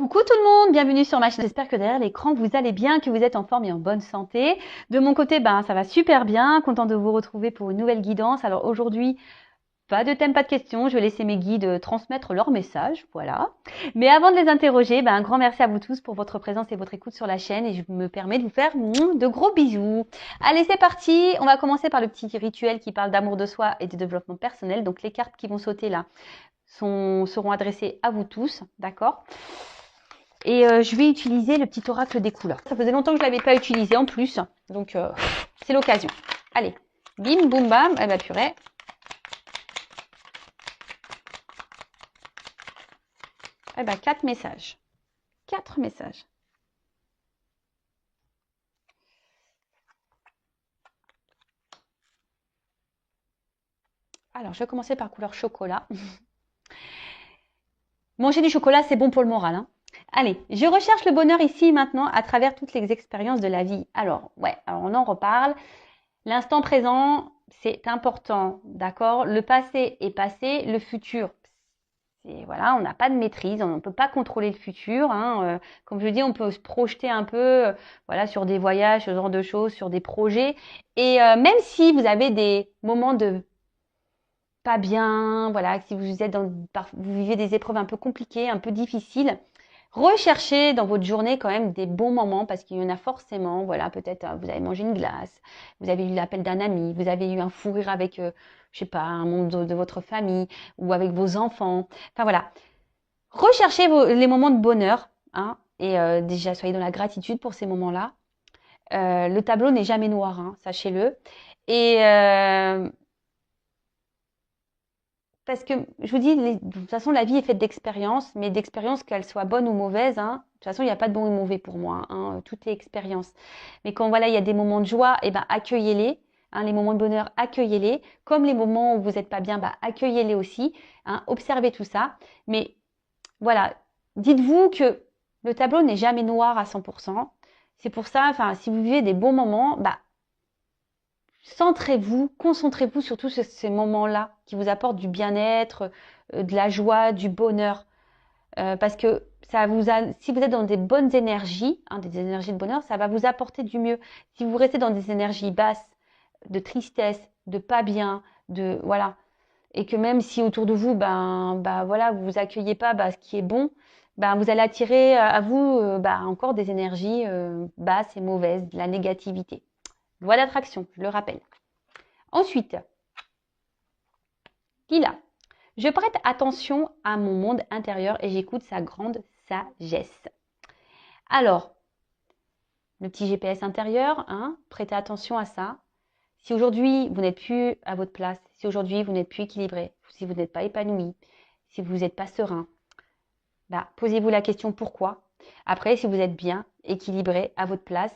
Coucou tout le monde, bienvenue sur ma chaîne. J'espère que derrière l'écran vous allez bien, que vous êtes en forme et en bonne santé. De mon côté, ça va super bien, content de vous retrouver pour une nouvelle guidance. Alors aujourd'hui, pas de thème, pas de questions, je vais laisser mes guides transmettre leurs messages, voilà. Mais avant de les interroger, un grand merci à vous tous pour votre présence et votre écoute sur la chaîne et je me permets de vous faire de gros bisous. Allez, c'est parti, on va commencer par le petit rituel qui parle d'amour de soi et de développement personnel. Donc les cartes qui vont sauter là seront adressées à vous tous, d'accord ? Et je vais utiliser le petit oracle des couleurs. Ça faisait longtemps que je ne l'avais pas utilisé en plus, donc c'est l'occasion. Allez, bim, boum, bam, eh ben purée. Eh ben 4 messages. 4 messages. Alors, je vais commencer par couleur chocolat. Manger du chocolat, c'est bon pour le moral, hein. Allez, je recherche le bonheur ici maintenant à travers toutes les expériences de la vie. Alors, alors on en reparle. L'instant présent, c'est important, d'accord? Le passé est passé, le futur, voilà, on n'a pas de maîtrise, on ne peut pas contrôler le futur, hein. Comme je dis, on peut se projeter un peu, voilà, sur des voyages, ce genre de choses, sur des projets. Et même si vous avez des moments de pas bien, voilà, si vous êtes vous vivez des épreuves un peu compliquées, un peu difficiles, recherchez dans votre journée quand même des bons moments parce qu'il y en a forcément. Voilà, peut-être vous avez mangé une glace, vous avez eu l'appel d'un ami, vous avez eu un fou rire avec, je sais pas, un membre de votre famille ou avec vos enfants. Enfin voilà, recherchez les moments de bonheur, hein, et déjà soyez dans la gratitude pour ces moments-là. Le tableau n'est jamais noir, hein, sachez-le. Et parce que je vous dis, de toute façon, la vie est faite d'expériences, mais d'expériences, qu'elles soient bonnes ou mauvaises, hein. De toute façon, il n'y a pas de bon ou mauvais pour moi, hein, tout est expérience. Mais quand voilà, il y a des moments de joie, accueillez-les. Hein, les moments de bonheur, accueillez-les. Comme les moments où vous n'êtes pas bien, accueillez-les aussi. Hein, observez tout ça. Mais voilà, dites-vous que le tableau n'est jamais noir à 100%. C'est pour ça, si vous vivez des bons moments, centrez-vous, concentrez-vous sur tous ces moments-là qui vous apportent du bien-être, de la joie, du bonheur. Parce que si vous êtes dans des bonnes énergies, hein, des énergies de bonheur, ça va vous apporter du mieux. Si vous restez dans des énergies basses, de tristesse, de pas bien, voilà, et que même si autour de vous, voilà, vous accueillez pas ce qui est bon, vous allez attirer à vous encore des énergies basses et mauvaises, de la négativité. Loi d'attraction, je le rappelle. Ensuite, Lila, je prête attention à mon monde intérieur et j'écoute sa grande sagesse. Alors, le petit GPS intérieur, hein, prêtez attention à ça. Si aujourd'hui vous n'êtes plus à votre place, si aujourd'hui vous n'êtes plus équilibré, si vous n'êtes pas épanoui, si vous n'êtes pas serein, posez-vous la question pourquoi. Après, si vous êtes bien, équilibré, à votre place,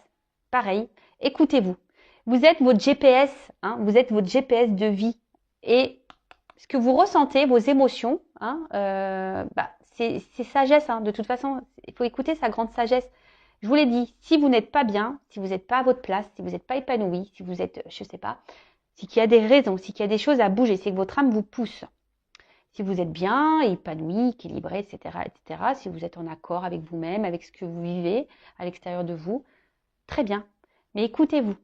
pareil, écoutez-vous. Vous êtes votre GPS, hein, vous êtes votre GPS de vie. Et ce que vous ressentez, vos émotions, hein, c'est sagesse. Hein. De toute façon, il faut écouter sa grande sagesse. Je vous l'ai dit, si vous n'êtes pas bien, si vous n'êtes pas à votre place, si vous n'êtes pas épanoui, si vous êtes, je ne sais pas, c'est qu'il y a des raisons, c'est qu'il y a des choses à bouger, c'est que votre âme vous pousse. Si vous êtes bien, épanoui, équilibré, etc., etc., si vous êtes en accord avec vous-même, avec ce que vous vivez à l'extérieur de vous, très bien. Mais écoutez-vous.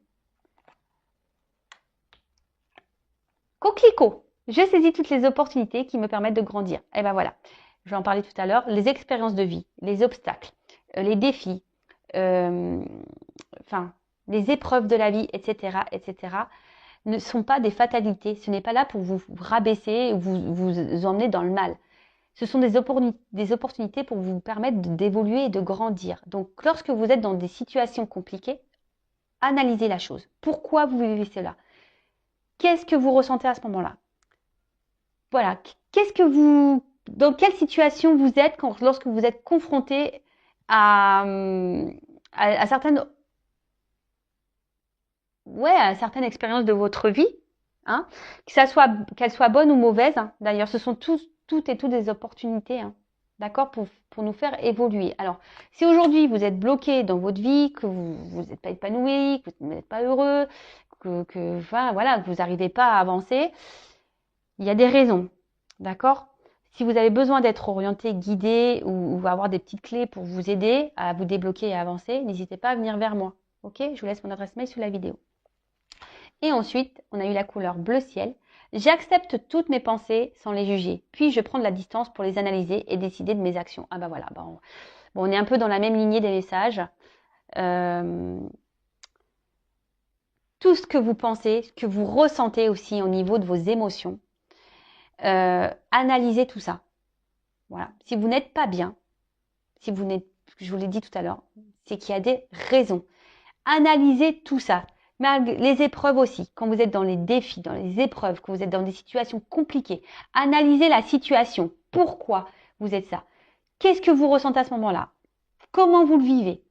Coquelicot, je saisis toutes les opportunités qui me permettent de grandir. Et voilà, je vais en parler tout à l'heure. Les expériences de vie, les obstacles, les défis, les épreuves de la vie, etc., etc., ne sont pas des fatalités. Ce n'est pas là pour vous rabaisser ou vous emmener dans le mal. Ce sont des opportunités pour vous permettre d'évoluer et de grandir. Donc, lorsque vous êtes dans des situations compliquées, analysez la chose. Pourquoi vous vivez cela? Qu'est-ce que vous ressentez à ce moment-là? Voilà. Dans quelle situation vous êtes lorsque vous êtes confronté à certaines expériences de votre vie, hein, qu'elles soient bonnes ou mauvaises. Hein. D'ailleurs, ce sont toutes des opportunités, hein, d'accord, pour nous faire évoluer. Alors, si aujourd'hui vous êtes bloqué dans votre vie, que vous n'êtes pas épanoui, que vous n'êtes pas heureux, que vous n'arrivez pas à avancer, il y a des raisons, d'accord? Si vous avez besoin d'être orienté, guidé ou avoir des petites clés pour vous aider à vous débloquer et avancer, n'hésitez pas à venir vers moi. Ok? Je vous laisse mon adresse mail sous la vidéo. Et ensuite, on a eu la couleur bleu ciel. J'accepte toutes mes pensées sans les juger. Puis, je prends de la distance pour les analyser et décider de mes actions. Ah bah voilà, on est un peu dans la même lignée des messages. Tout ce que vous pensez, ce que vous ressentez aussi au niveau de vos émotions, analysez tout ça. Voilà. Si vous n'êtes pas bien, si vous n'êtes, je vous l'ai dit tout à l'heure, c'est qu'il y a des raisons. Analysez tout ça. Les épreuves aussi, quand vous êtes dans les défis, dans les épreuves, quand vous êtes dans des situations compliquées, analysez la situation. Pourquoi vous êtes ça? Qu'est-ce que vous ressentez à ce moment-là? Comment vous le vivez?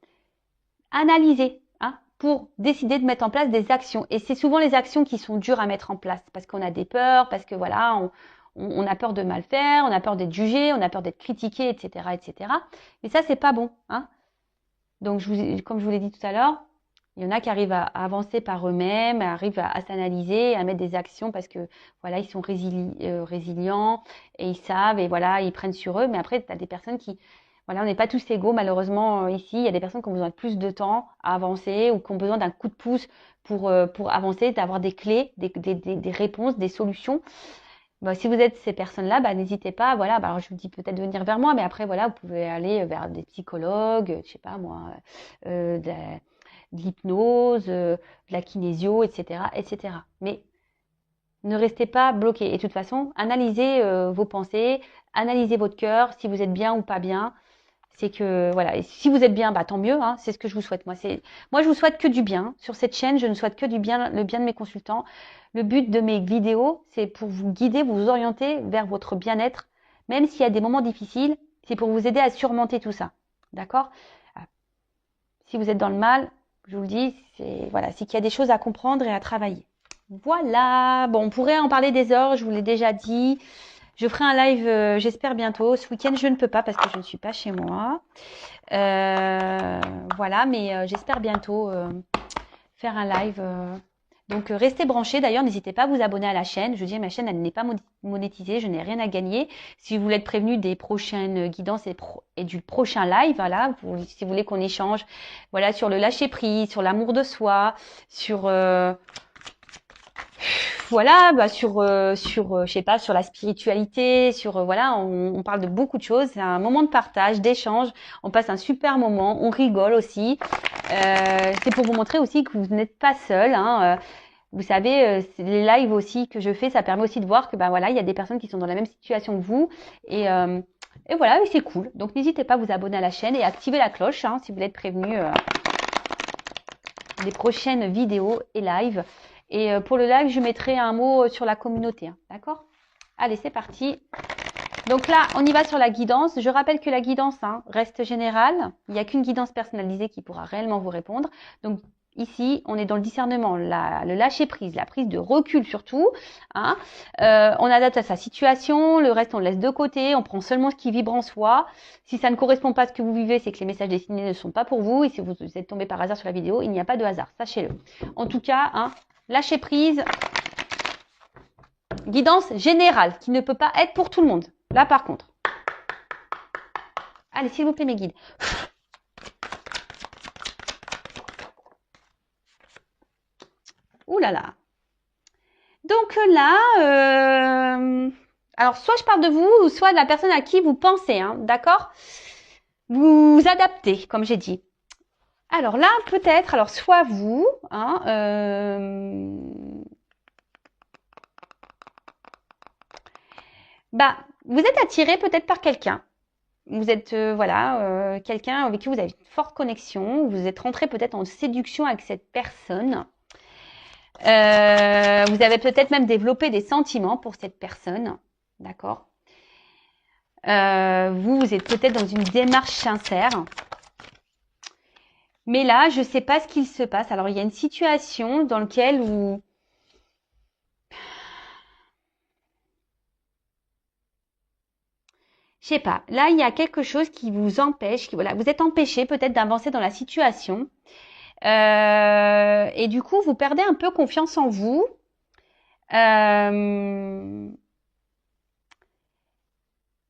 Analysez, hein, pour décider de mettre en place des actions. Et c'est souvent les actions qui sont dures à mettre en place parce qu'on a des peurs, parce que voilà, on a peur de mal faire, on a peur d'être jugé, on a peur d'être critiqué, etc., etc. Mais ça, c'est pas bon, hein. Donc, comme je vous l'ai dit tout à l'heure, il y en a qui arrivent à avancer par eux-mêmes, arrivent à s'analyser, à mettre des actions parce que voilà, ils sont résilients et ils savent et voilà, ils prennent sur eux. Mais après, tu as des personnes qui, voilà, on n'est pas tous égaux malheureusement ici. Il y a des personnes qui ont besoin de plus de temps à avancer ou qui ont besoin d'un coup de pouce pour avancer, d'avoir des clés, des réponses, des solutions. Bah, si vous êtes ces personnes-là, bah, n'hésitez pas. Voilà, bah, alors je vous dis peut-être de venir vers moi, mais après voilà, vous pouvez aller vers des psychologues, je sais pas moi, de l'hypnose, de la kinésio, etc., etc. Mais ne restez pas bloqué. Et de toute façon, analysez vos pensées, analysez votre cœur, si vous êtes bien ou pas bien. C'est que voilà, et si vous êtes bien, bah tant mieux, hein, c'est ce que je vous souhaite. Moi, je vous souhaite que du bien. Sur cette chaîne, je ne souhaite que du bien, le bien de mes consultants. Le but de mes vidéos, c'est pour vous guider, vous orienter vers votre bien-être, même s'il y a des moments difficiles, c'est pour vous aider à surmonter tout ça. D'accord? Si vous êtes dans le mal, je vous le dis, c'est qu'il y a des choses à comprendre et à travailler. Voilà. Bon, on pourrait en parler des heures, je vous l'ai déjà dit. Je ferai un live, j'espère bientôt. Ce week-end, je ne peux pas parce que je ne suis pas chez moi. Voilà, mais j'espère bientôt faire un live. Donc, restez branchés. D'ailleurs, n'hésitez pas à vous abonner à la chaîne. Je veux dire, ma chaîne, elle n'est pas monétisée. Je n'ai rien à gagner. Si vous voulez être prévenu des prochaines guidances et du prochain live, voilà, si vous voulez qu'on échange, voilà, sur le lâcher-prise, sur l'amour de soi, sur... voilà, bah je sais pas, sur la spiritualité, sur voilà, on parle de beaucoup de choses. C'est un moment de partage, d'échange. On passe un super moment, on rigole aussi. C'est pour vous montrer aussi que vous n'êtes pas seul. Hein. Vous savez, les lives aussi que je fais, ça permet aussi de voir que ben voilà, il y a des personnes qui sont dans la même situation que vous et voilà, c'est cool. Donc n'hésitez pas à vous abonner à la chaîne et activer la cloche hein, si vous voulez être prévenu des prochaines vidéos et lives. Et pour le live, je mettrai un mot sur la communauté. Hein, d'accord? Allez, c'est parti. Donc là, on y va sur la guidance. Je rappelle que la guidance hein, reste générale. Il n'y a qu'une guidance personnalisée qui pourra réellement vous répondre. Donc ici, on est dans le discernement, le lâcher prise, la prise de recul surtout. Hein. On adapte à sa situation. Le reste, on le laisse de côté. On prend seulement ce qui vibre en soi. Si ça ne correspond pas à ce que vous vivez, c'est que les messages destinés ne sont pas pour vous. Et si vous êtes tombé par hasard sur la vidéo, il n'y a pas de hasard. Sachez-le. En tout cas, hein, lâcher prise. Guidance générale qui ne peut pas être pour tout le monde. Là, par contre. Allez, s'il vous plaît, mes guides. Ouh là là. Donc là, alors soit je parle de vous, soit de la personne à qui vous pensez, hein, d'accord? Vous adaptez, comme j'ai dit. Alors là, peut-être, alors soit vous, hein, bah, vous êtes attiré peut-être par quelqu'un. Vous êtes, voilà, quelqu'un avec qui vous avez une forte connexion. Vous êtes rentré peut-être en séduction avec cette personne. Vous avez peut-être même développé des sentiments pour cette personne. D'accord? Vous êtes peut-être dans une démarche sincère. Mais là, je ne sais pas ce qu'il se passe. Alors, il y a une situation dans laquelle vous... Je sais pas. Là, il y a quelque chose qui vous empêche. Voilà, vous êtes empêché peut-être d'avancer dans la situation. Et du coup, vous perdez un peu confiance en vous.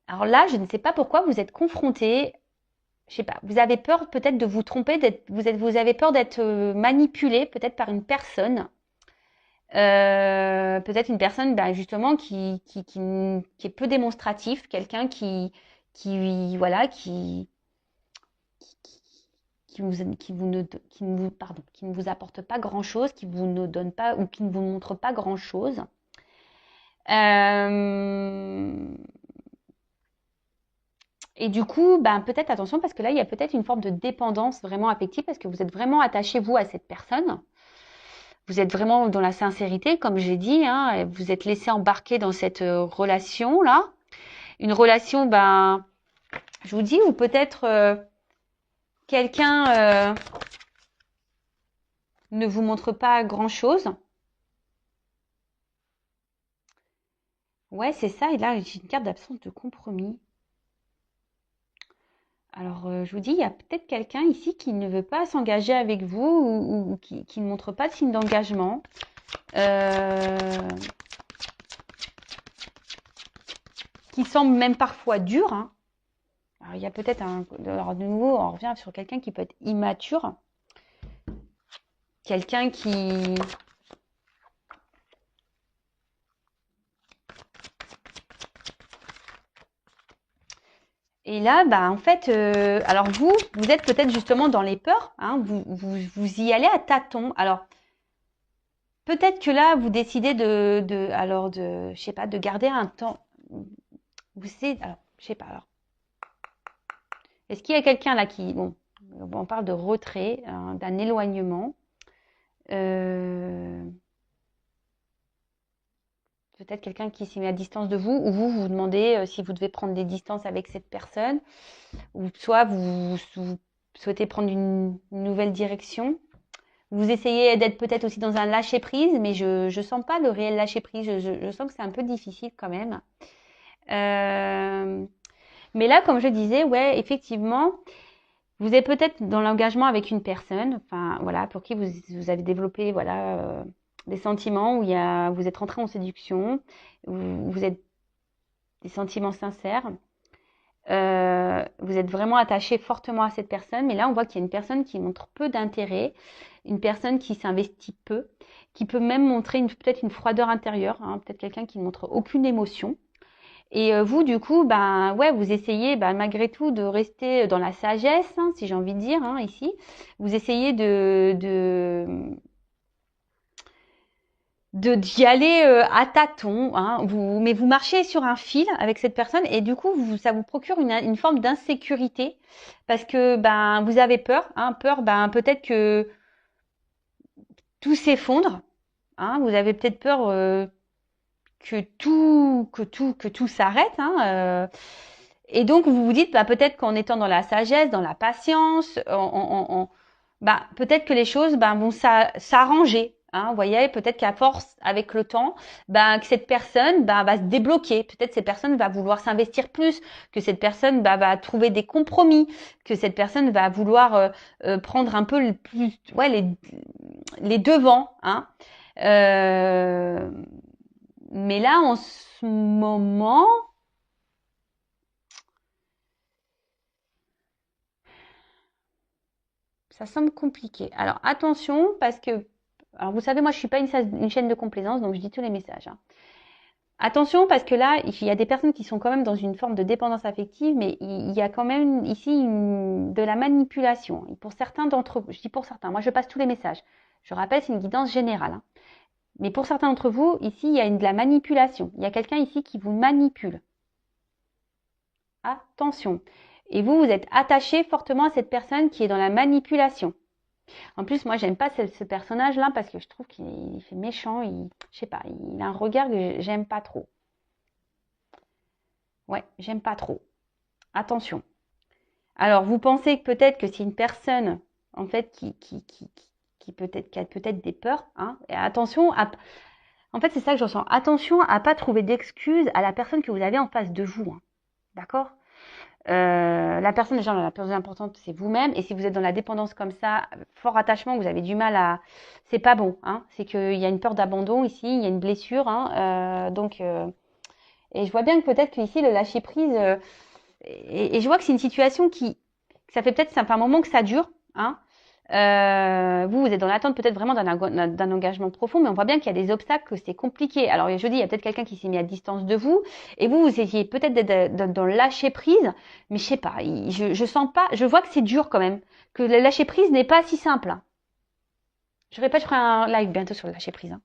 Alors là, je ne sais pas pourquoi vous êtes confronté. Je sais pas, vous avez peur peut-être de vous tromper, vous avez peur d'être manipulé peut-être par une personne. Peut-être une personne justement qui est peu démonstratif, quelqu'un voilà, qui ne vous apporte pas grand-chose, qui vous ne donne pas ou qui ne vous montre pas grand-chose. Et du coup, peut-être attention parce que là, il y a peut-être une forme de dépendance vraiment affective parce que vous êtes vraiment attaché, vous, à cette personne. Vous êtes vraiment dans la sincérité, comme j'ai dit, hein, et vous êtes laissé embarquer dans cette relation-là. Une relation, je vous dis, ou peut-être quelqu'un ne vous montre pas grand-chose. Ouais, c'est ça. Et là, j'ai une carte d'absence de compromis. Alors, je vous dis, il y a peut-être quelqu'un ici qui ne veut pas s'engager avec vous ou qui ne montre pas de signe d'engagement. Qui semble même parfois dur. Hein. Alors, il y a peut-être alors, de nouveau, on revient sur quelqu'un qui peut être immature. Quelqu'un qui... Et là, en fait, alors vous êtes peut-être justement dans les peurs. Hein, vous y allez à tâtons. Alors, peut-être que là, vous décidez je sais pas, de garder un temps. Vous savez, alors, je sais pas. Alors, est-ce qu'il y a quelqu'un là qui, bon, on parle de retrait, hein, d'un éloignement. Peut-être quelqu'un qui s'est mis à distance de vous, ou vous demandez si vous devez prendre des distances avec cette personne, ou soit vous souhaitez prendre une nouvelle direction. Vous essayez d'être peut-être aussi dans un lâcher-prise, mais je sens pas le réel lâcher-prise. Je sens que c'est un peu difficile quand même. Mais là, comme je disais, ouais, effectivement, vous êtes peut-être dans l'engagement avec une personne, enfin voilà, pour qui vous avez développé voilà des sentiments où vous êtes rentré en séduction, où vous êtes des sentiments sincères. Vous êtes vraiment attaché fortement à cette personne, mais là on voit qu'il y a une personne qui montre peu d'intérêt, une personne qui s'investit peu, qui peut même montrer peut-être une froideur intérieure, hein, peut-être quelqu'un qui ne montre aucune émotion. Et vous, du coup, ouais, vous essayez malgré tout de rester dans la sagesse, hein, si j'ai envie de dire, hein, ici. Vous essayez d'y aller à tâtons, hein, mais vous marchez sur un fil avec cette personne et du coup, ça vous procure une forme d'insécurité parce que vous avez peur, hein, peur, peut-être que tout s'effondre, hein, vous avez peut-être peur que tout s'arrête, hein, et donc vous vous dites peut-être qu'en étant dans la sagesse, dans la patience, peut-être que les choses vont s'arranger. Hein, vous voyez, peut-être qu'à force, avec le temps, que cette personne va se débloquer. Peut-être cette personne va vouloir s'investir plus, que cette personne va trouver des compromis, que cette personne va vouloir prendre un peu les devants. Hein. Mais là, en ce moment, ça semble compliqué. Alors attention, parce que, alors vous savez, moi je suis pas une chaîne de complaisance, donc je dis tous les messages. Hein. Attention, parce que là, il y a des personnes qui sont quand même dans une forme de dépendance affective, mais il y a quand même ici de la manipulation. Et pour certains d'entre vous, je dis pour certains, moi je passe tous les messages. Je rappelle, c'est une guidance générale. Hein. Mais pour certains d'entre vous, ici, il y a de la manipulation. Il y a quelqu'un ici qui vous manipule. Attention. Et vous êtes attaché fortement à cette personne qui est dans la manipulation. En plus, moi, j'aime pas ce personnage-là parce que je trouve qu'il fait méchant. Je sais pas, il a un regard que j'aime pas trop. Ouais, j'aime pas trop. Attention. Alors, vous pensez que peut-être que c'est une personne, en fait, qui a peut-être des peurs. Hein, et attention en fait, c'est ça que je ressens. Attention à pas trouver d'excuses à la personne que vous avez en face de vous. Hein. D'accord ? La personne déjà la plus importante c'est vous-même et si vous êtes dans la dépendance comme ça, fort attachement, vous avez du mal à, c'est pas bon, hein, c'est qu'il y a une peur d'abandon ici, il y a une blessure, hein, donc Et je vois bien que peut-être qu'ici, le lâcher prise, et je vois que c'est une situation que ça fait peut-être, ça fait un moment que ça dure, hein. Vous êtes dans l'attente peut-être vraiment d'un engagement profond, mais on voit bien qu'il y a des obstacles, que c'est compliqué. Alors, je dis, il y a peut-être quelqu'un qui s'est mis à distance de vous, et vous essayez peut-être d'être dans le lâcher prise, mais je sais pas, je sens pas, je vois que c'est dur quand même, que le lâcher prise n'est pas si simple, hein. Je répète, je ferai un live bientôt sur le lâcher prise, hein.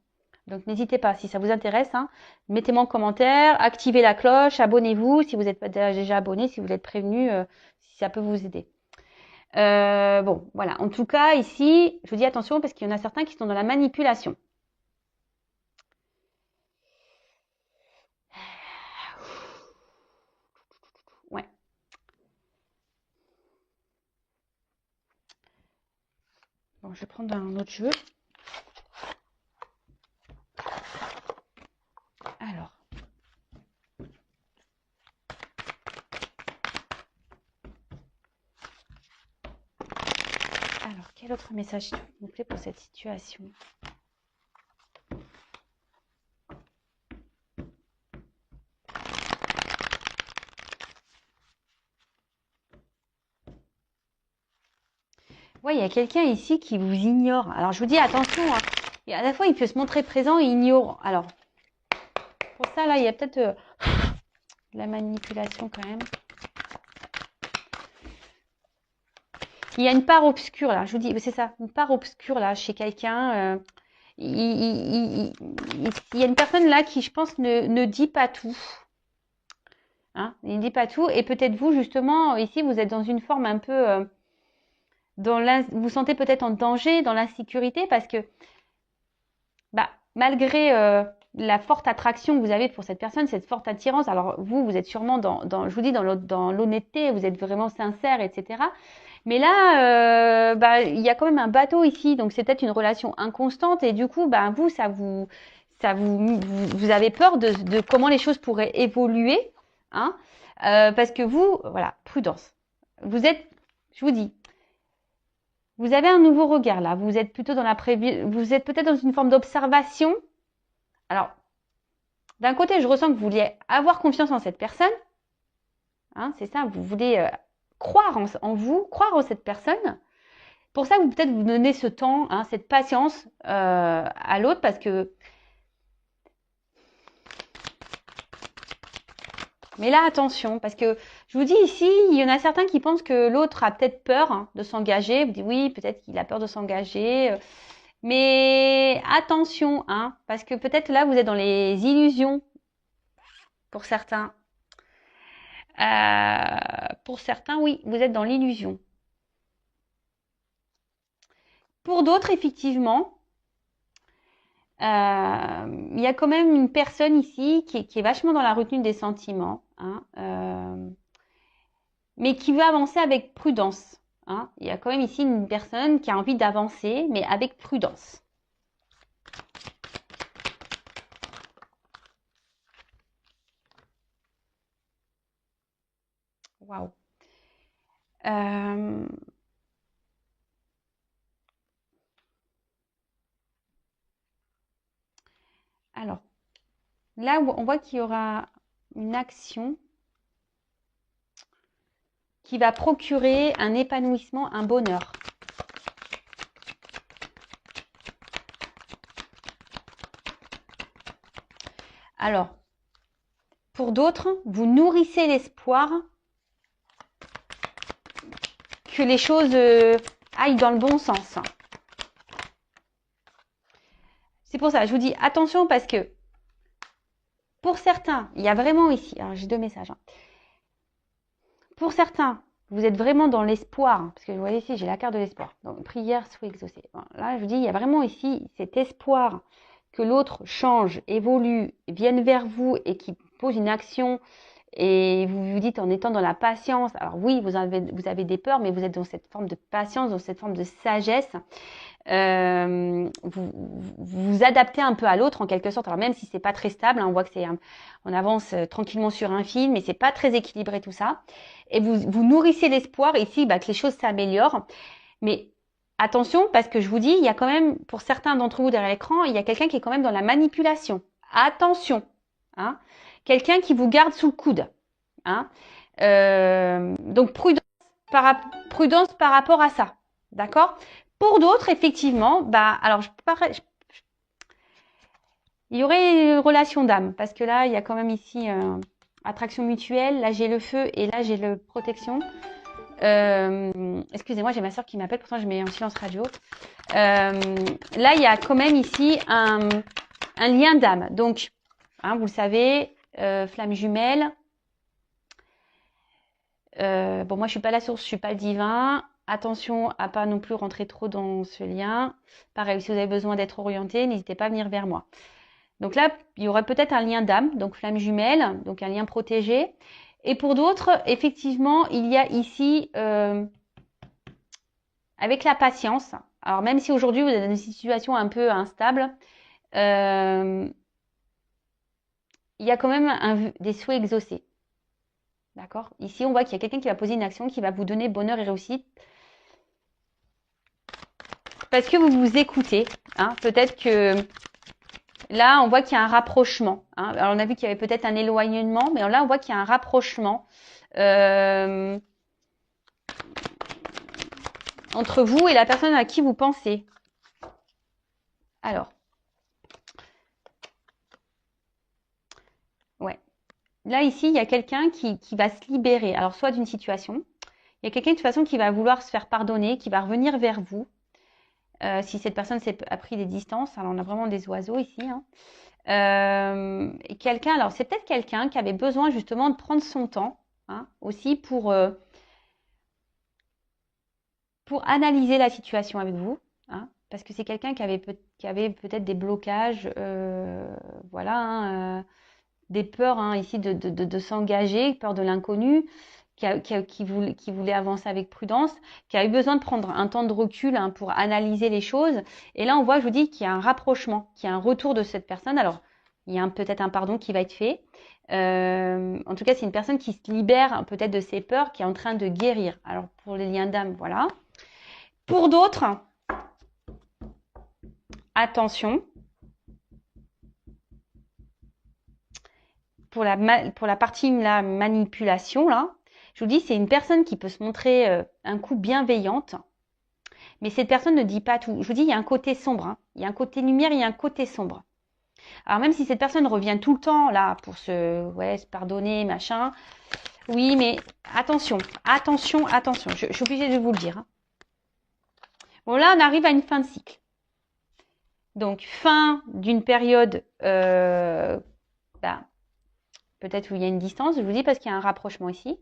Donc n'hésitez pas, si ça vous intéresse, hein, mettez-moi en commentaire, activez la cloche, abonnez-vous si vous n'êtes pas déjà abonné, si vous êtes prévenu, si ça peut vous aider. Bon, voilà. En tout cas, ici, je vous dis attention parce qu'il y en a certains qui sont dans la manipulation. Ouais. Bon, je vais prendre un autre jeu. Alors. Alors, quel autre message s'il vous plaît pour cette situation? Ouais, il y a quelqu'un ici qui vous ignore. Alors, je vous dis attention, hein. Et à la fois, il peut se montrer présent et ignore. Alors, pour ça, là, il y a peut-être de la manipulation quand même. Il y a une part obscure, là. Je vous dis, c'est ça, une part obscure, là, chez quelqu'un. Il y a une personne, là, qui, je pense, ne dit pas tout. Hein, il ne dit pas tout. Et peut-être vous, justement, ici, vous êtes dans une forme un peu... vous vous sentez peut-être en danger, dans l'insécurité, parce que bah, malgré la forte attraction que vous avez pour cette personne, cette forte attirance, alors vous êtes sûrement je vous dis, dans l'honnêteté, vous êtes vraiment sincère, etc. Mais là, bah, il y a quand même un bateau ici, donc c'est peut-être une relation inconstante, et du coup, bah, vous avez peur de comment les choses pourraient évoluer, hein, parce que vous, voilà, prudence. Vous êtes, je vous dis, vous avez un nouveau regard là. Vous êtes plutôt dans vous êtes peut-être dans une forme d'observation. Alors, d'un côté, je ressens que vous vouliez avoir confiance en cette personne. Hein, c'est ça, vous voulez croire en vous, croire en cette personne. Pour ça, vous peut-être vous donnez ce temps, hein, cette patience à l'autre, parce que. Mais là, attention, parce que je vous dis ici, il y en a certains qui pensent que l'autre a peut-être peur, hein, de s'engager. Vous dites oui, peut-être qu'il a peur de s'engager. Mais attention, hein, parce que peut-être là, vous êtes dans les illusions pour certains. Pour certains, oui, vous êtes dans l'illusion. Pour d'autres, effectivement, il y a quand même une personne ici qui est vachement dans la retenue des sentiments, hein, mais qui veut avancer avec prudence. Hein. Il y a quand même ici une personne qui a envie d'avancer, mais avec prudence. Waouh. Alors, là, on voit qu'il y aura une action qui va procurer un épanouissement, un bonheur. Alors, pour d'autres, vous nourrissez l'espoir que les choses aillent dans le bon sens. C'est pour ça, je vous dis attention parce que pour certains, il y a vraiment ici, alors j'ai deux messages. Hein. Pour certains, vous êtes vraiment dans l'espoir, parce que vous voyez ici, j'ai la carte de l'espoir. Donc, prière soit exaucée. Bon, là, je vous dis, il y a vraiment ici cet espoir que l'autre change, évolue, vienne vers vous et qui pose une action. Et vous vous dites en étant dans la patience, alors oui, vous avez des peurs, mais vous êtes dans cette forme de patience, dans cette forme de sagesse. Vous vous adaptez un peu à l'autre en quelque sorte. Alors même si c'est pas très stable, hein, on voit que on avance tranquillement sur un fil, mais c'est pas très équilibré tout ça. Et vous nourrissez l'espoir ici que les choses s'améliorent. Mais attention, parce que je vous dis, il y a quand même, pour certains d'entre vous derrière l'écran, il y a quelqu'un qui est quand même dans la manipulation. Attention, hein. quelqu'un qui vous garde sous le coude. Hein. Donc prudence par rapport à ça. D'accord? Pour d'autres, effectivement, bah, alors il y aurait une relation d'âme, parce que là, il y a quand même ici attraction mutuelle, là j'ai le feu et là j'ai le protection. Excusez-moi, j'ai ma soeur qui m'appelle, pourtant je mets en silence radio. Là, il y a quand même ici un lien d'âme. Donc, hein, vous le savez, flamme jumelle. Bon, moi, je suis pas la source, je suis pas le divin. Attention à pas non plus rentrer trop dans ce lien. Pareil, si vous avez besoin d'être orienté, n'hésitez pas à venir vers moi. Donc là, il y aurait peut-être un lien d'âme, donc flamme jumelle, donc un lien protégé. Et pour d'autres, effectivement, il y a ici, avec la patience, alors même si aujourd'hui vous êtes dans une situation un peu instable, il y a quand même des souhaits exaucés. D'accord? Ici, on voit qu'il y a quelqu'un qui va poser une action qui va vous donner bonheur et réussite. Parce que vous vous écoutez. Hein? Peut-être que là, on voit qu'il y a un rapprochement. Hein? Alors, on a vu qu'il y avait peut-être un éloignement, mais là, on voit qu'il y a un rapprochement entre vous et la personne à qui vous pensez. Alors. Ouais. Là, ici, il y a quelqu'un qui va se libérer. Alors, soit d'une situation. Il y a quelqu'un de toute façon qui va vouloir se faire pardonner, qui va revenir vers vous. Si cette personne a pris des distances, alors on a vraiment des oiseaux ici. Hein. Et quelqu'un, alors c'est peut-être quelqu'un qui avait besoin justement de prendre son temps hein, aussi pour analyser la situation avec vous. Hein, parce que c'est quelqu'un qui avait peut-être des blocages, voilà, hein, des peurs hein, ici de s'engager, peur de l'inconnu. Qui voulait avancer avec prudence, qui a eu besoin de prendre un temps de recul hein, pour analyser les choses. Et là, on voit, je vous dis, qu'il y a un rapprochement, qu'il y a un retour de cette personne. Alors, il y a peut-être un pardon qui va être fait. En tout cas, c'est une personne qui se libère peut-être de ses peurs, qui est en train de guérir. Alors, pour les liens d'âme, voilà. Pour d'autres, attention. Pour la partie la manipulation, là, je vous dis, c'est une personne qui peut se montrer un coup bienveillante, mais cette personne ne dit pas tout. Je vous dis, il y a un côté sombre, hein. Il y a un côté lumière, il y a un côté sombre. Alors même si cette personne revient tout le temps là pour se pardonner, machin, oui, mais attention, attention, attention. Je suis obligée de vous le dire. Hein. Bon là, on arrive à une fin de cycle. Donc fin d'une période, peut-être où il y a une distance. Je vous dis parce qu'il y a un rapprochement ici.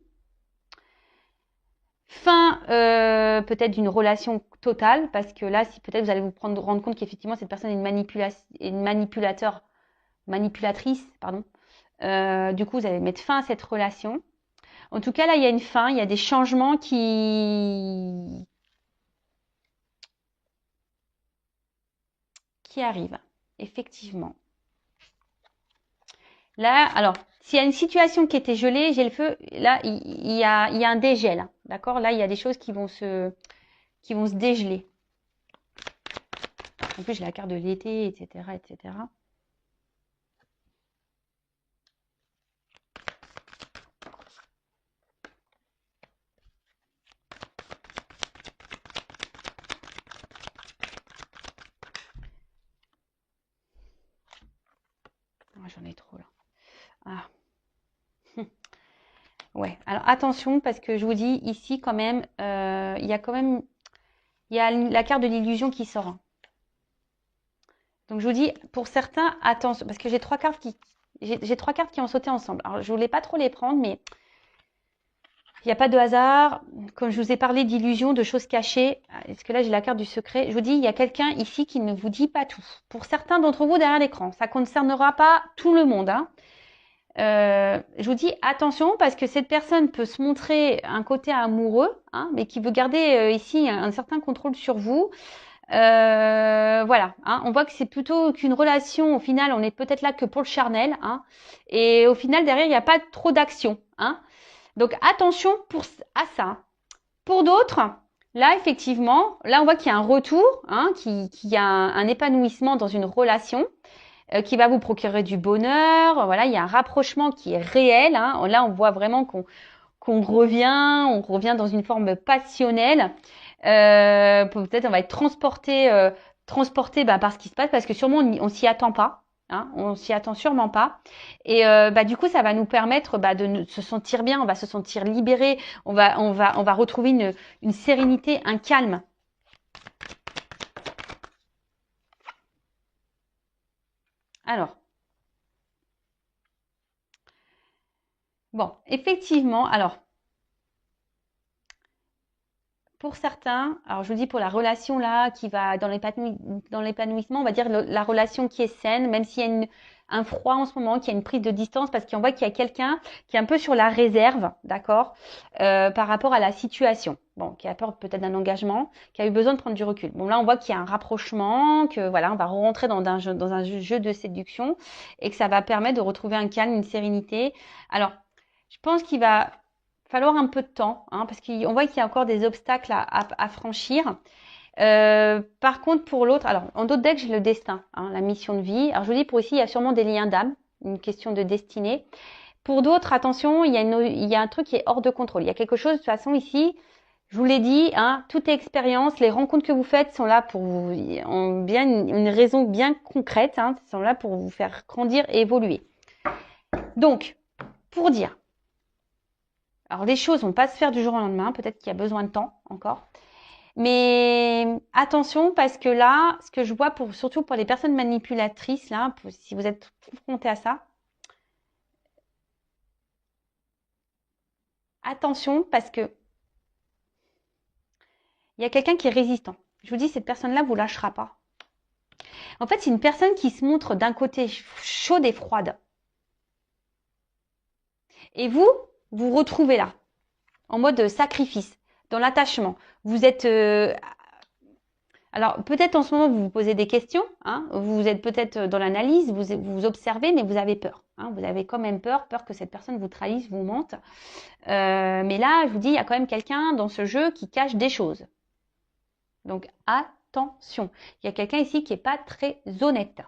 Fin peut-être d'une relation totale, parce que là, si peut-être vous allez vous rendre compte qu'effectivement cette personne est une manipulatrice, pardon. Du coup, vous allez mettre fin à cette relation. En tout cas, là, il y a une fin, il y a des changements qui arrivent, effectivement. Là, alors, s'il y a une situation qui était gelée, j'ai le feu, là, il y a un dégel, hein, d'accord? Là, il y a des choses qui vont se dégeler. En plus, j'ai la carte de l'été, etc., etc. Oh, j'en ai trop là. Ah. Ouais, alors attention parce que je vous dis ici quand même, il y a la carte de l'illusion qui sort. Hein. Donc je vous dis, pour certains, attention, parce que j'ai trois cartes qui ont sauté ensemble. Alors je voulais pas trop les prendre, mais il n'y a pas de hasard. Comme je vous ai parlé d'illusion, de choses cachées, est-ce que là j'ai la carte du secret? Je vous dis, il y a quelqu'un ici qui ne vous dit pas tout. Pour certains d'entre vous derrière l'écran, ça ne concernera pas tout le monde. Hein. Je vous dis attention parce que cette personne peut se montrer un côté amoureux, hein, mais qui veut garder ici un certain contrôle sur vous. Voilà, hein, on voit que c'est plutôt qu'une relation. Au final, on est peut-être là que pour le charnel, hein, et au final derrière il n'y a pas trop d'action. Hein. Donc attention à ça. Pour d'autres, là effectivement, là on voit qu'il y a un retour, hein, qu'il y a un épanouissement dans une relation. qui va vous procurer du bonheur. Voilà, il y a un rapprochement qui est réel. Hein. Là, on voit vraiment qu'on revient dans une forme passionnelle. Peut-être on va être transporté par ce qui se passe, parce que sûrement on s'y attend pas. Hein, on s'y attend sûrement pas. Et du coup, ça va nous permettre de se sentir bien. On va se sentir libéré. On va retrouver une sérénité, un calme. Alors, bon, effectivement, alors, pour certains, alors je vous dis pour la relation là qui va dans l'épanouissement, on va dire la relation qui est saine, même s'il y a un froid en ce moment, qu'il y a une prise de distance, parce qu'on voit qu'il y a quelqu'un qui est un peu sur la réserve, d'accord, par rapport à la situation. Bon, qui a peur peut-être d'un engagement, qui a eu besoin de prendre du recul. Bon, là, on voit qu'il y a un rapprochement, que voilà, on va rentrer dans un jeu de séduction, et que ça va permettre de retrouver un calme, une sérénité. Alors, je pense qu'il va falloir un peu de temps, hein, parce qu'on voit qu'il y a encore des obstacles à franchir. Par contre, pour l'autre, alors en d'autres decks, j'ai le destin, hein, la mission de vie. Alors je vous dis, pour ici, il y a sûrement des liens d'âme, une question de destinée. Pour d'autres, attention, il y a un truc qui est hors de contrôle. Il y a quelque chose, de toute façon, ici, je vous l'ai dit, hein, toute expérience, les rencontres que vous faites sont là pour vous, ont bien une raison bien concrète, hein, sont là pour vous faire grandir et évoluer. Donc, pour dire, alors les choses vont pas se faire du jour au lendemain, peut-être qu'il y a besoin de temps encore. Mais attention, parce que là, ce que je vois surtout pour les personnes manipulatrices, là, si vous êtes confrontés à ça, attention, parce que il y a quelqu'un qui est résistant. Je vous dis, cette personne-là vous lâchera pas. En fait, c'est une personne qui se montre d'un côté chaude et froide. Et vous retrouvez là, en mode sacrifice, dans l'attachement. Vous êtes alors, peut-être en ce moment, vous vous posez des questions, hein, vous êtes peut-être dans l'analyse, vous observez, mais vous avez peur. Hein, vous avez quand même peur que cette personne vous trahisse, vous mente. Mais là, je vous dis, il y a quand même quelqu'un dans ce jeu qui cache des choses. Donc, attention. Il y a quelqu'un ici qui n'est pas très honnête.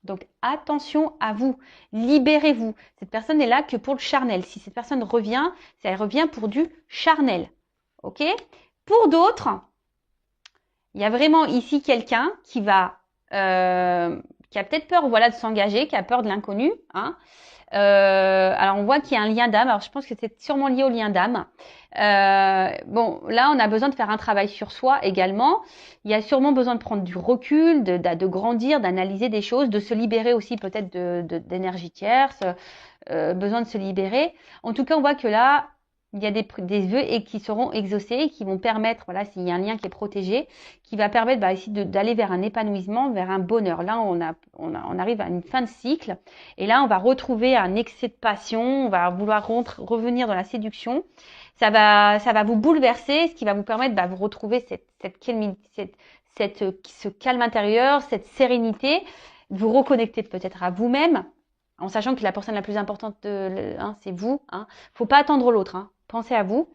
Donc, attention à vous. Libérez-vous. Cette personne n'est là que pour le charnel. Si cette personne revient, elle revient pour du charnel. OK ? Pour d'autres, il y a vraiment ici quelqu'un qui a peut-être peur, voilà, de s'engager, qui a peur de l'inconnu. Hein. Alors on voit qu'il y a un lien d'âme. Alors je pense que c'est sûrement lié au lien d'âme. Bon, là on a besoin de faire un travail sur soi également. Il y a sûrement besoin de prendre du recul, de grandir, d'analyser des choses, de se libérer aussi peut-être d'énergie tierce. Besoin de se libérer. En tout cas, on voit que là, il y a des vœux qui seront exaucés et qui vont permettre, voilà, s'il y a un lien qui est protégé, qui va permettre ici d'aller vers un épanouissement, vers un bonheur. Là, on arrive à une fin de cycle et là, on va retrouver un excès de passion, on va vouloir revenir dans la séduction. Ça va vous bouleverser, ce qui va vous permettre de vous retrouver ce calme intérieur, cette sérénité, vous reconnecter peut-être à vous-même, en sachant que la personne la plus importante, c'est vous. Hein. Faut pas attendre l'autre. Hein. Pensez à vous.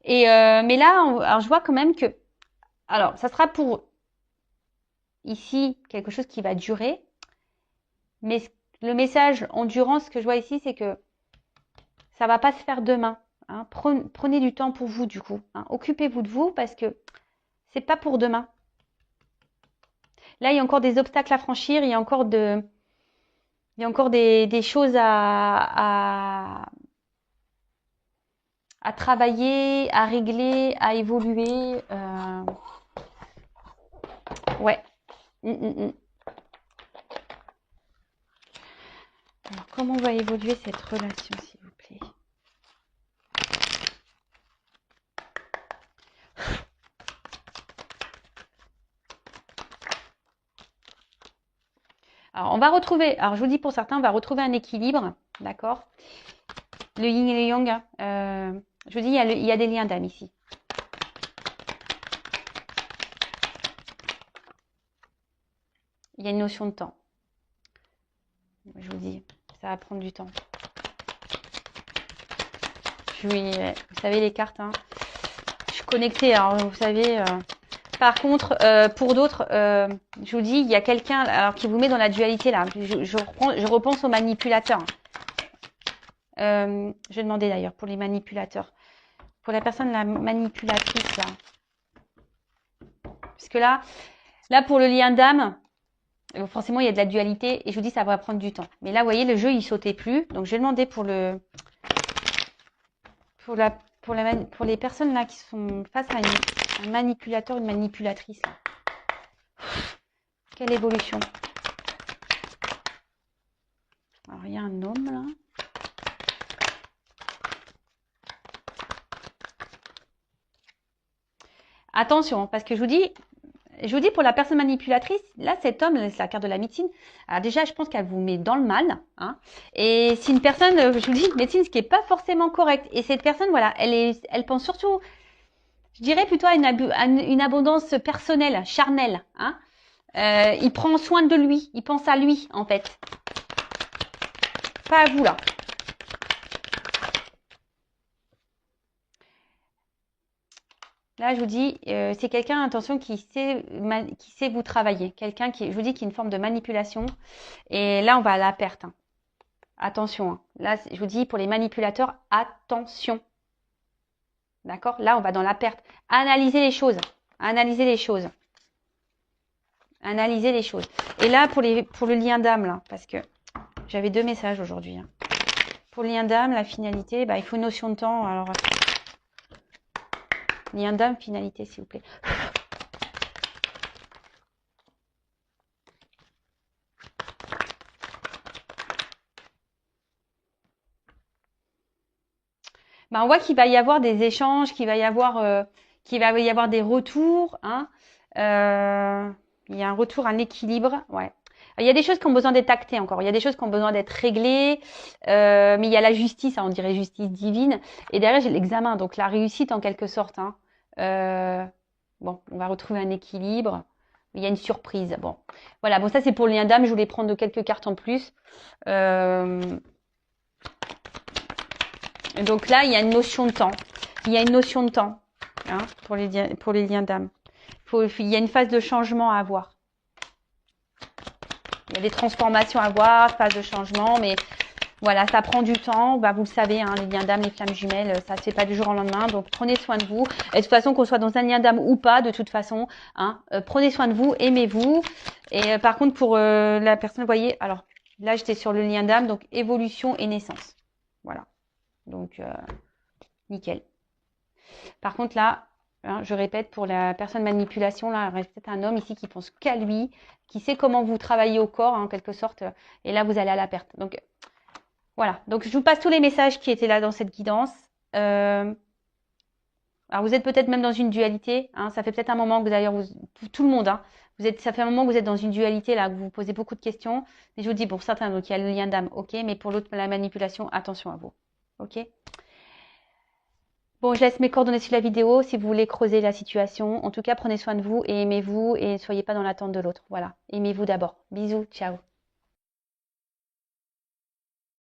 Et mais là, alors je vois quand même que, alors ça sera pour ici quelque chose qui va durer. Mais le message endurance que je vois ici, c'est que ça va pas se faire demain. Hein. Prenez du temps pour vous du coup. Hein. Occupez-vous de vous parce que c'est pas pour demain. Là, il y a encore des obstacles à franchir. Il y a encore des choses à travailler, à régler, à évoluer. Ouais. Alors, comment va évoluer cette relation, s'il vous plaît? Alors, on va retrouver, alors je vous dis pour certains, on va retrouver un équilibre, d'accord? Le yin et le yang, je vous dis, il y a des liens d'âme ici. Il y a une notion de temps. Je vous dis, ça va prendre du temps. Vous savez les cartes, hein. Je suis connectée, alors vous savez, Par contre, pour d'autres, je vous dis, il y a quelqu'un alors qui vous met dans la dualité là. Je repense aux manipulateurs. Je vais demander d'ailleurs pour les manipulateurs. Pour la personne la manipulatrice là. Puisque là pour le lien d'âme, forcément il y a de la dualité et je vous dis ça va prendre du temps. Mais là vous voyez le jeu il sautait plus. Donc je vais demander pour les personnes là qui sont face à un manipulateur, une manipulatrice là. Quelle évolution. Alors il y a un homme là. Attention, parce que je vous dis pour la personne manipulatrice, là cet homme, c'est la carte de la médecine. Alors déjà, je pense qu'elle vous met dans le mal. Hein, et c'est une personne, je vous dis, médecine, ce qui est pas forcément correct. Et cette personne, voilà, elle pense surtout, je dirais plutôt à une abondance personnelle, charnelle. Hein. Il prend soin de lui, il pense à lui en fait, pas à vous là. Là, je vous dis, c'est quelqu'un, attention, qui sait vous travailler. Quelqu'un qui, je vous dis, qui est une forme de manipulation. Et là, on va à la perte. Hein. Attention. Hein. Là, je vous dis, pour les manipulateurs, attention. D'accord? Là, on va dans la perte. Analysez les choses. Analysez les choses. Analysez les choses. Et là, pour le lien d'âme, là, parce que j'avais 2 messages aujourd'hui. Hein. Pour le lien d'âme, la finalité, bah, il faut une notion de temps. Alors, lien d'âme, finalité, s'il vous plaît. Ben, on voit qu'il va y avoir des échanges, qu'il va y avoir des retours. Hein. Il y a un retour, un équilibre. Ouais. Il y a des choses qui ont besoin d'être actées encore. Il y a des choses qui ont besoin d'être réglées. Mais il y a la justice, hein, on dirait justice divine. Et derrière, j'ai l'examen, donc la réussite en quelque sorte. Hein. Bon, on va retrouver un équilibre. Il y a une surprise. Bon, voilà. Bon, ça c'est pour le lien d'âme. Je voulais prendre quelques cartes en plus. Donc là, il y a une notion de temps. Il y a une notion de temps hein, pour les liens d'âme. Il y a une phase de changement à avoir. Il y a des transformations à avoir, phase de changement, mais voilà, ça prend du temps. Bah, vous le savez, hein, les liens d'âme, les flammes jumelles, ça ne se fait pas du jour au lendemain. Donc prenez soin de vous. Et de toute façon, qu'on soit dans un lien d'âme ou pas, de toute façon, hein, prenez soin de vous, aimez-vous. Et par contre, pour la personne, vous voyez, alors là, j'étais sur le lien d'âme, donc évolution et naissance. Voilà. Donc, nickel. Par contre, là, hein, je répète, pour la personne manipulation, là, il reste peut-être un homme ici qui pense qu'à lui, qui sait comment vous travaillez au corps, hein, en quelque sorte. Et là, vous allez à la perte. Donc, voilà. Donc, je vous passe tous les messages qui étaient là dans cette guidance. Alors, vous êtes peut-être même dans une dualité. Hein, ça fait peut-être un moment que d'ailleurs, tout le monde, hein, ça fait un moment que vous êtes dans une dualité, là, que vous vous posez beaucoup de questions. Et je vous dis, pour certains, donc, il y a le lien d'âme, ok, mais pour l'autre, la manipulation, attention à vous. Ok. Bon, je laisse mes coordonnées sur la vidéo si vous voulez creuser la situation. En tout cas, prenez soin de vous et aimez-vous et ne soyez pas dans l'attente de l'autre. Voilà. Aimez-vous d'abord. Bisous. Ciao.